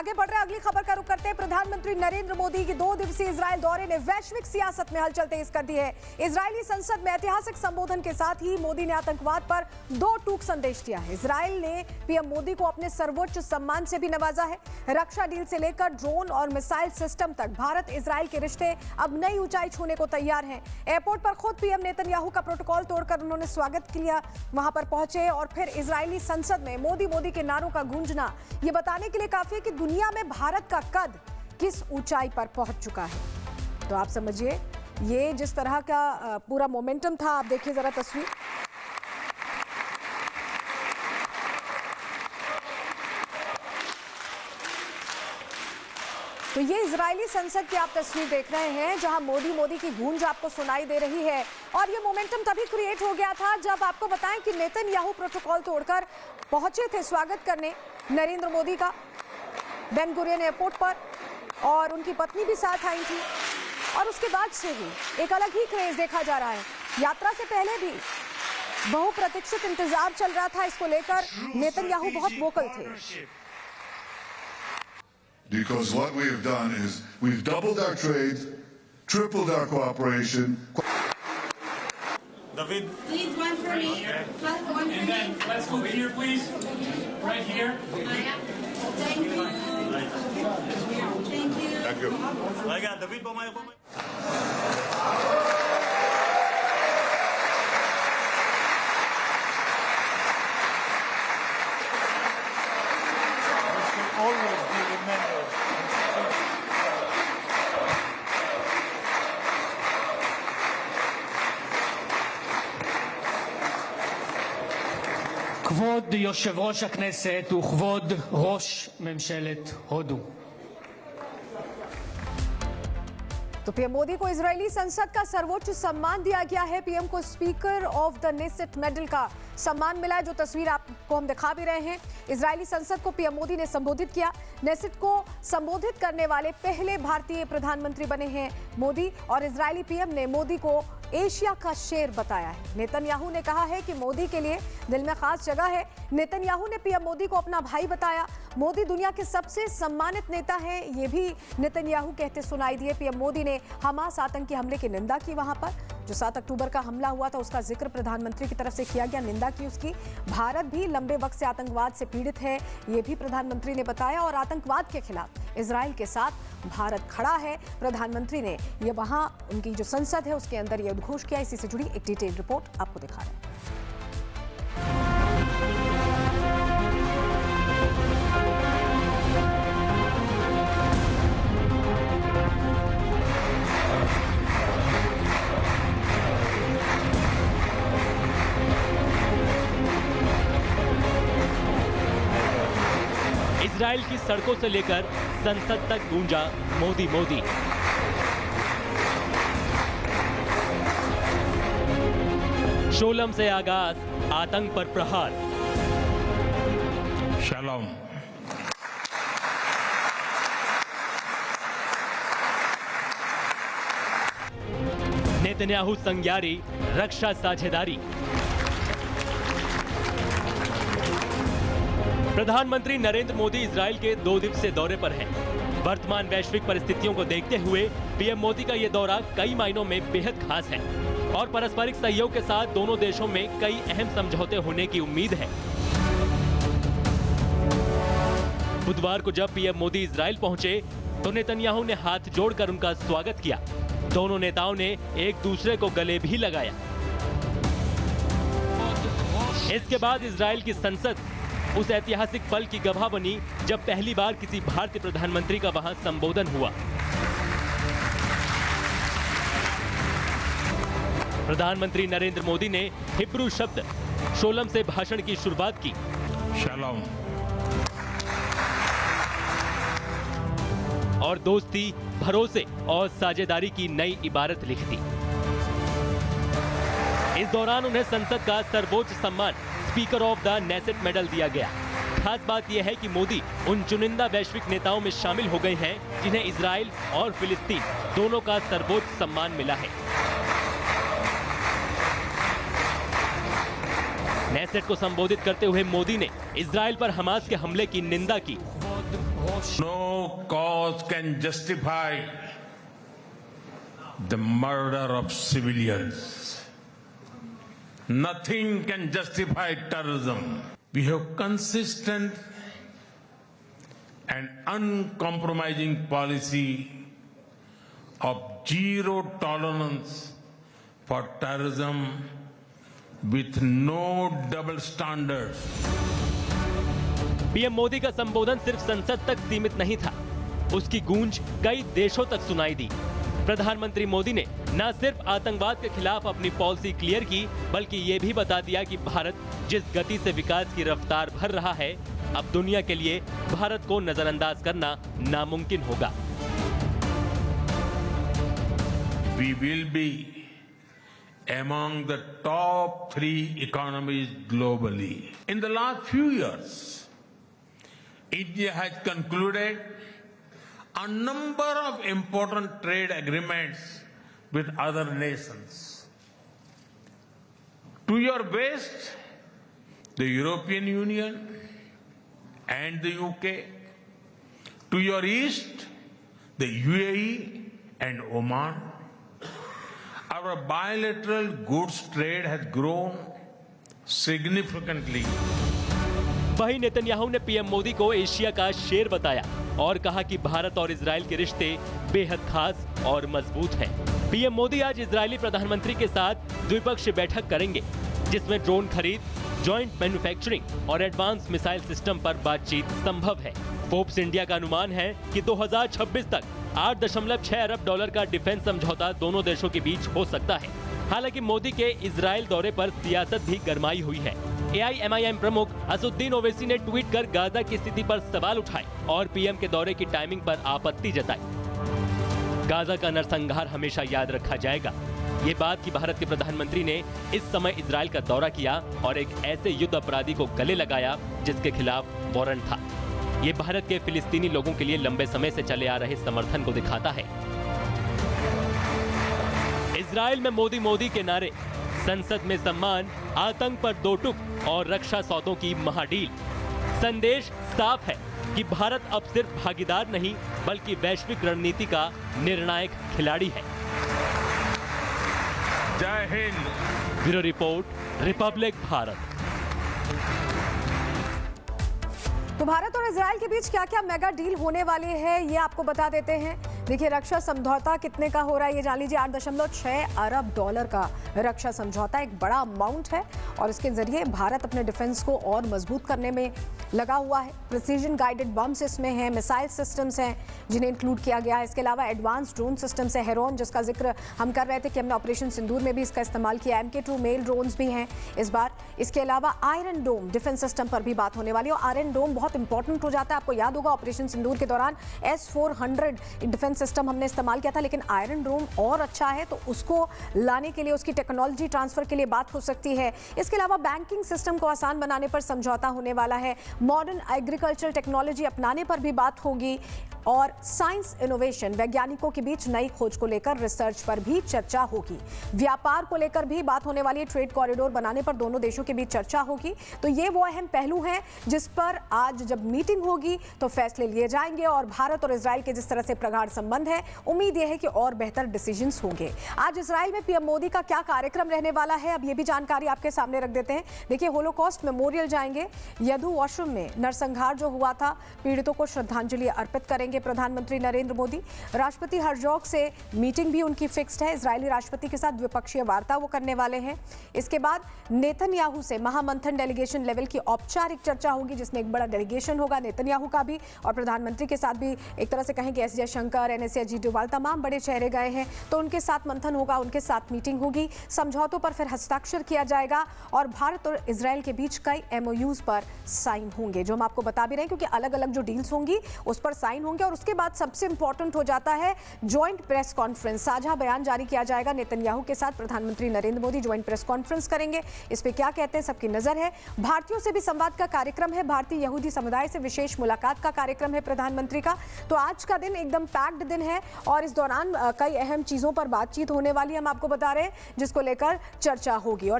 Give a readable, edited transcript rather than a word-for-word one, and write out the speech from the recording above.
आगे बढ़ रहे अगली खबर का रुख करते हैं। प्रधानमंत्री नरेंद्र मोदी की 2 दिवसीय इजराइल दौरे ने वैश्विक सियासत में हलचल तेज कर दी है। इजरायली संसद में ऐतिहासिक संबोधन के साथ ही मोदी ने आतंकवाद पर 2 टूक संदेश दिया है। इजराइल ने पीएम मोदी को अपने सर्वोच्च सम्मान से भी नवाजा है। रक्षा डील से लेकर ड्रोन और मिसाइल सिस्टम तक भारत इजराइल के रिश्ते अब नई ऊंचाई छूने को तैयार हैं। एयरपोर्ट पर खुद पीएम नेतन्याहू का प्रोटोकॉल तोड़कर उन्होंने स्वागत किया, वहां पर पहुंचे और फिर इजरायली संसद में मोदी मोदी के नारों का गूंजना ये बताने के लिए काफी है कि दुनिया में भारत का कद किस ऊंचाई पर पहुंच चुका है। तो आप समझिए ये जिस तरह का पूरा मोमेंटम था, आप देखिए जरा तस्वीर। तो ये इजरायली संसद की आप तस्वीर देख रहे हैं जहां मोदी मोदी की गूंज आपको सुनाई दे रही है। और ये मोमेंटम तभी क्रिएट हो गया था जब आपको बताएं कि नेतन्याहू प्रोटोकॉल तोड़कर पहुंचे थे स्वागत करने नरेंद्र मोदी का बेन गुरियन एयरपोर्ट पर, और उनकी पत्नी भी साथ आई थी। और उसके बाद से ही एक अलग ही क्रेज देखा जा रहा है। यात्रा से पहले भी बहुप्रतीक्षित इंतजार चल रहा था, इसको लेकर नेतन्याहू बहुत वोकल थे। Because what we have done is we've doubled our trade, tripled our cooperation. David, Please, one for me. One for and then me. let's move here, please. Right here. Thank you. Thank you. Thank you. I got David Bomay. Always be remembered. כבוד יושב ראש הכנסת וכבוד ראש ממשלת הודו. तो PM Modi को Israeli संसद का सर्वोच्च सम्मान दिया गया है। PM को speaker of the Knesset medal का सम्मान मिला है, जो तस्वीर आपको हम दिखा भी रहे हैं। इजरायली संसद को पीएम मोदी ने संबोधित किया। नेसेट को संबोधित करने वाले पहले भारतीय प्रधानमंत्री बने हैं मोदी, और इजरायली पीएम ने मोदी को एशिया का शेर बताया है। नेतन्याहू ने कहा है कि मोदी के लिए दिल में खास जगह है। नेतन्याहू ने पीएम मोदी को अपना भाई बताया। मोदी दुनिया के सबसे सम्मानित नेता हैं, ये भी नेतन्याहू कहते सुनाई दिए। पीएम मोदी ने हमास आतंकी हमले की निंदा की, वहां पर जो 7 अक्टूबर का हमला हुआ था उसका जिक्र प्रधानमंत्री की तरफ से किया गया, निंदा की उसकी। भारत भी लंबे वक्त से आतंकवाद से पीड़ित है, ये भी प्रधानमंत्री ने बताया, और आतंकवाद के खिलाफ इजराइल के साथ भारत खड़ा है। प्रधानमंत्री ने ये वहां उनकी जो संसद है उसके अंदर ये उद्घोष किया। इसी से जुड़ी एक डिटेल रिपोर्ट आपको दिखा रहे हैं। इजराइल की सड़कों से लेकर संसद तक गूंजा मोदी मोदी। शोलम से आगाज, आतंक पर प्रहार। Shalom. नेतन्याहू संज्ञारी, रक्षा साझेदारी। प्रधानमंत्री नरेंद्र मोदी इजराइल के 2 दिवसीय दौरे पर हैं। वर्तमान वैश्विक परिस्थितियों को देखते हुए पीएम मोदी का ये दौरा कई मायनों में बेहद खास है, और पारस्परिक सहयोग के साथ दोनों देशों में कई अहम समझौते होने की उम्मीद है। बुधवार को जब पीएम मोदी इजराइल पहुंचे तो नेतन्याहू ने हाथ जोड़कर उनका स्वागत किया। दोनों नेताओं ने एक दूसरे को गले भी लगाया। इसके बाद इजराइल की संसद उस ऐतिहासिक पल की गवाह बनी जब पहली बार किसी भारतीय प्रधानमंत्री का वहां संबोधन हुआ। प्रधानमंत्री नरेंद्र मोदी ने हिब्रू शब्द शोलम से भाषण की शुरुआत की। Shalom. और दोस्ती, भरोसे और साझेदारी की नई इबारत लिख दी। इस दौरान उन्हें संसद का सर्वोच्च सम्मान speaker of the Knesset medal दिया गया। खास बात यह है कि मोदी उन चुनिंदा वैश्विक नेताओं में शामिल हो गए हैं जिन्हें इजराइल और फिलिस्तीन दोनों का सर्वोच्च सम्मान मिला है। नेसेट को संबोधित करते हुए मोदी ने इजराइल पर हमास के हमले की निंदा की। रोष No cause can justify the murder of civilians. Nothing can justify terrorism. We have consistent and uncompromising policy of zero tolerance for terrorism with no double standards. PM Modi का संबोधन सिर्फ संसद तक सीमित नहीं था, उसकी गूंज कई देशों तक सुनाई दी। प्रधानमंत्री मोदी ने न सिर्फ आतंकवाद के खिलाफ अपनी पॉलिसी क्लियर की, बल्कि ये भी बता दिया कि भारत जिस गति से विकास की रफ्तार भर रहा है, अब दुनिया के लिए भारत को नजरअंदाज करना नामुमकिन होगा। We will be among the top 3 economies globally. In the last few years, India has concluded a number of important trade agreements with other nations. To your west, the European Union and the UK. To your east, the UAE and Oman. Our bilateral goods trade has grown significantly. वहीं Netanyahu ने PM Modi को Asia का शेर बताया और कहा कि भारत और इजराइल के रिश्ते बेहद खास और मजबूत हैं। पीएम मोदी आज इजरायली प्रधानमंत्री के साथ द्विपक्षीय बैठक करेंगे, जिसमें ड्रोन खरीद, जॉइंट मैन्युफैक्चरिंग और एडवांस मिसाइल सिस्टम पर बातचीत संभव है। फोर्ब्स इंडिया का अनुमान है कि 2026 तक $8.6 अरब का डिफेंस समझौता दोनों देशों के बीच हो सकता है। हालांकि मोदी के इजराइल दौरे पर सियासत भी गरमाई हुई है। AIMIM प्रमुख असुद्दीन ओवैसी ने ट्वीट कर गाजा की स्थिति पर सवाल उठाए और पीएम के दौरे की टाइमिंग पर आपत्ति जताई। गाजा का नरसंहार हमेशा याद रखा जाएगा। ये बात कि भारत के प्रधानमंत्री ने इस समय इजराइल का दौरा किया और एक ऐसे युद्ध अपराधी को गले लगाया जिसके खिलाफ वारंट था, ये भारत के फिलिस्तीनी लोगों के लिए लंबे समय से चले आ रहे समर्थन को दिखाता है। इजराइल में मोदी मोदी के नारे, संसद में सम्मान, आतंक पर 2 टूक और रक्षा सौदों की महाडील। संदेश साफ है कि भारत अब सिर्फ भागीदार नहीं, बल्कि वैश्विक रणनीति का निर्णायक खिलाड़ी है। जय Hind. Bureau report, Republic Bharat. तो भारत और इजराइल के बीच क्या क्या मेगा डील होने वाली है, ये आपको बता देते हैं। देखिए, रक्षा समझौता कितने का हो रहा है ये जान लीजिए। $8.6 अरब का रक्षा समझौता एक बड़ा अमाउंट है और इसके जरिए भारत अपने डिफेंस को और मजबूत करने में लगा हुआ है। प्रिसीजन गाइडेड बम्स इसमें हैं, मिसाइल सिस्टम्स हैं जिन्हें इंक्लूड किया गया है। इसके अलावा एडवांस ड्रोन सिस्टम्स है, हेरोन जिसका जिक्र हम कर रहे थे कि हमने ऑपरेशन सिंदूर में भी इसका इस्तेमाल किया। MK2 मेल ड्रोन्स भी हैं इस बार। इसके अलावा आयरन डोम डिफेंस सिस्टम पर भी बात होने वाली है और आयरन डोम बहुत इंपॉर्टेंट हो जाता है। आपको याद होगा ऑपरेशन सिंदूर के दौरान S-400 डिफेंस सिस्टम हमने इस्तेमाल किया था, लेकिन आयरन डोम और अच्छा है तो उसको लाने के लिए, उसकी टेक्नोलॉजी ट्रांसफर के लिए बात हो सकती है। इसके अलावा बैंकिंग सिस्टम को आसान बनाने पर समझौता होने वाला है। मॉडर्न एग्रीकल्चरल टेक्नोलॉजी अपनाने पर भी बात होगी और साइंस इनोवेशन, वैज्ञानिकों के बीच नई खोज को लेकर रिसर्च पर भी चर्चा होगी। व्यापार को लेकर भी बात होने वाली है, ट्रेड कॉरिडोर बनाने पर दोनों देशों के बीच चर्चा होगी। तो ये वो अहम पहलू हैं जिस पर आज जब मीटिंग होगी तो फैसले लिए जाएंगे और भारत और इजराइल के जिस तरह से प्रगाढ़ संबंध है, उम्मीद यह है कि और बेहतर डिसीजंस होंगे। आज इजराइल में पीएम मोदी का क्या कार्यक्रम रहने वाला है, अब ये भी जानकारी आपके सामने रख देते हैं। देखिए, होलोकॉस्ट मेमोरियल जाएंगे, यदू वॉशरूम में नरसंहार जो हुआ था, पीड़ितों को श्रद्धांजलि अर्पित करेंगे प्रधानमंत्री नरेंद्र मोदी। राष्ट्रपति हर्जोग से मीटिंग भी उनकी फिक्स्ड है, इजरायली राष्ट्रपति के साथ द्विपक्षीय वार्ता वो करने वाले हैं। इसके बाद नेतन्याहू से महामंथन डेलीगेशन लेवल की औपचारिक चर्चा होगी, जिसमें एक बड़ा डेलीगेशन होगा नेतन्याहू का भी और प्रधानमंत्री के साथ भी। एक तरह से कहें कि एस जयशंकर, NSA अजीत डोभाल, तमाम बड़े चेहरे गए हैं, तो उनके साथ मंथन होगा, उनके साथ मीटिंग होगी। समझौतों पर फिर हस्ताक्षर किया जाएगा और भारत और इजराइल के बीच कई MOUs पर साइन होंगे, जो हम आपको बता भी रहे हैं, क्योंकि अलग अलग जो डील्स होंगी उस पर साइन होंगे। और उसके बाद सबसे इंपॉर्टेंट हो जाता है ज्वाइंट प्रेस कॉन्फ्रेंस, साझा बयान जारी किया जाएगा नेतन्याहू के साथ। प्रधानमंत्री Narendra Modi joint press conference करेंगे, इस पे क्या कहते हैं सबकी नजर है। भारतीयों से भी संवाद का कार्यक्रम है, भारतीय यहूदी समुदाय से विशेष मुलाकात का कार्यक्रम है प्रधानमंत्री का। तो आज का दिन एकदम पैक्ड दिन है और इस दौरान कई अहम चीजों पर बातचीत होने वाली हम आपको बता रहे हैं, जिसको लेकर चर्चा होगी। और